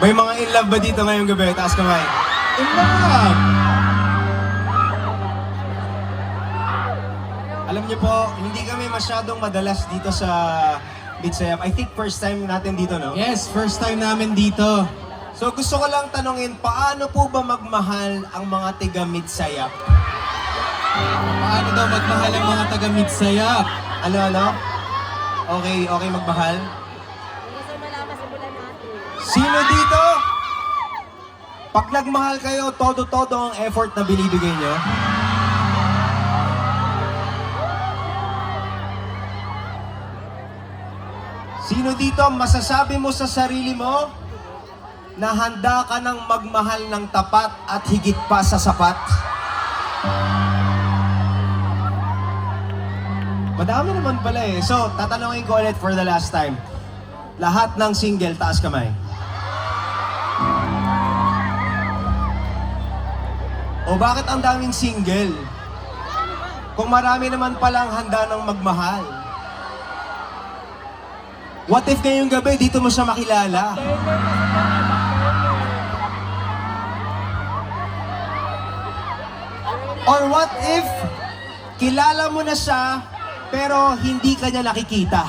May mga in love ba dito ngayong gabi? Taas kamay. In love! Alam niyo po, hindi kami masyadong madalas dito sa Mitsayap. I think first time natin dito, no? Yes, first time namin dito. So gusto ko lang tanungin, paano po ba magmahal ang mga tiga Mitsayap? Paano daw magmahal ang mga taga Mitsayap? Ano? Okay magmahal? Sino dito? Pag nagmahal kayo, todo-todo ang effort na binibigay nyo? Sino dito masasabi mo sa sarili mo na handa ka ng magmahal ng tapat at higit pa sa sapat? Madami naman pala eh. So, tatanungin ko ulit for the last time. Lahat ng single, taas kamay. O bakit ang daming single? Kung marami naman palang handa ng magmahal. What if ngayong gabi dito mo siya makilala? Or what if kilala mo na siya pero hindi ka niya nakikita?